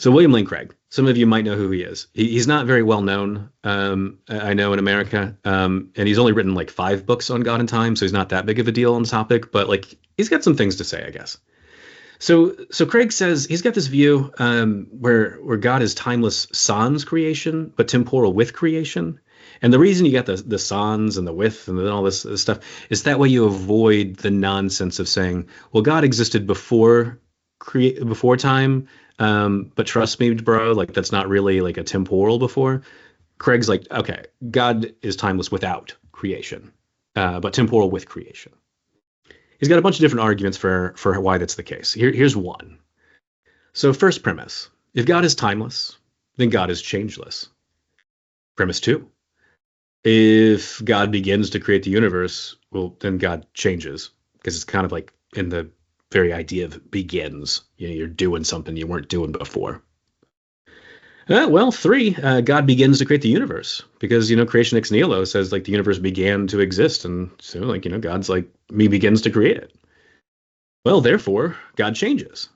So William Lane Craig, some of you might know who he is. He's not very well known, I know, in America, and he's only written like 5 books on God and time, so he's not that big of a deal on the topic. But like, he's got some things to say, I guess. So Craig says he's got this view where God is timeless sans creation, but temporal with creation. And the reason you got the sans and the with and all this stuff is that way you avoid the nonsense of saying, well, God existed before time. But trust me, bro, like that's not really like a temporal before. Craig's like, okay, God is timeless without creation, but temporal with creation. He's got a bunch of different arguments for why that's the case. Here's one. So first premise, if God is timeless, then God is changeless. Premise 2, if God begins to create the universe, well, then God changes, because it's kind of like in the very idea of begins. You're doing something you weren't doing before. Well, 3, God begins to create the universe, because, creation ex nihilo says like the universe began to exist. And so like, God's like, me begins to create it. Well, therefore, God changes.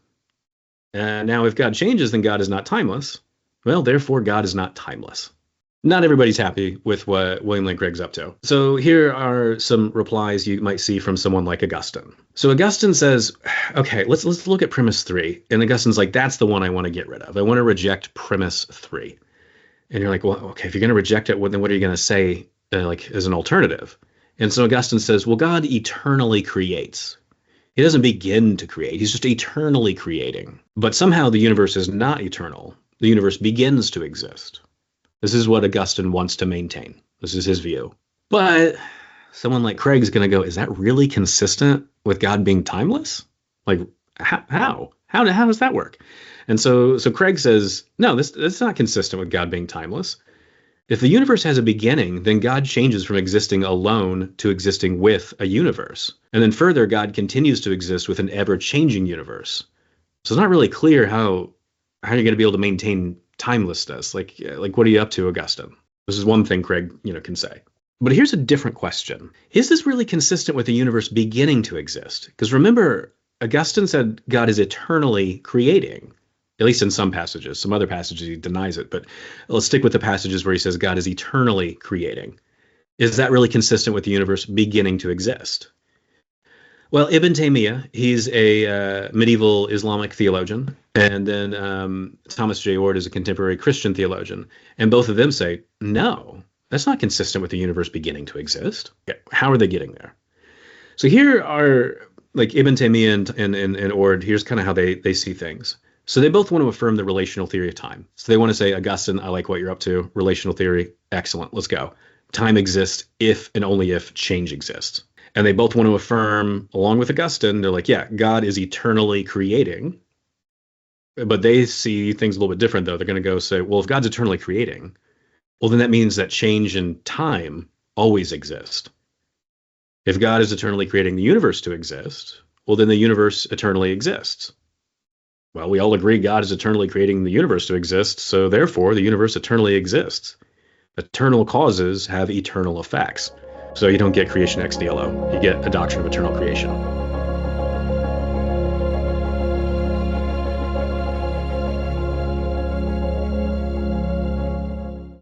Now, if God changes, then God is not timeless. Well, therefore, God is not timeless. Not everybody's happy with what William Lane Craig's up to. So here are some replies you might see from someone like Augustine. So Augustine says, okay, let's look at premise 3. And Augustine's like, that's the one I want to get rid of. I want to reject premise 3. And you're like, well, okay, if you're going to reject it, then what are you going to say like as an alternative? And so Augustine says, well, God eternally creates. He doesn't begin to create. He's just eternally creating. But somehow the universe is not eternal. The universe begins to exist. This is what Augustine wants to maintain. This is his view. But someone like Craig's going to go, is that really consistent with God being timeless? Like, how? How does that work? And so Craig says, no, that's not consistent with God being timeless. If the universe has a beginning, then God changes from existing alone to existing with a universe. And then further, God continues to exist with an ever-changing universe. So it's not really clear how you're going to be able to maintain timelessness. Like what are you up to, Augustine? This is one thing Craig, can say. But here's a different question. Is this really consistent with the universe beginning to exist? Because remember, Augustine said God is eternally creating, at least in some passages. Some other passages he denies it, but let's stick with the passages where he says God is eternally creating. Is that really consistent with the universe beginning to exist? Well, Ibn Taymiyyah, he's a medieval Islamic theologian, and then Thomas J. Oord is a contemporary Christian theologian, and both of them say, no, that's not consistent with the universe beginning to exist. How are they getting there? So here are, like Ibn Taymiyyah and Oord, here's kind of how they see things. So they both want to affirm the relational theory of time. So they want to say, Augustine, I like what you're up to. Relational theory, excellent, let's go. Time exists if and only if change exists. And they both want to affirm, along with Augustine, they're like, yeah, God is eternally creating. But they see things a little bit different, though. They're going to go say, well, if God's eternally creating, well, then that means that change in time always exists. If God is eternally creating the universe to exist, well, then the universe eternally exists. Well, we all agree God is eternally creating the universe to exist, so therefore the universe eternally exists. Eternal causes have eternal effects. So you don't get creation ex nihilo. You get a doctrine of eternal creation.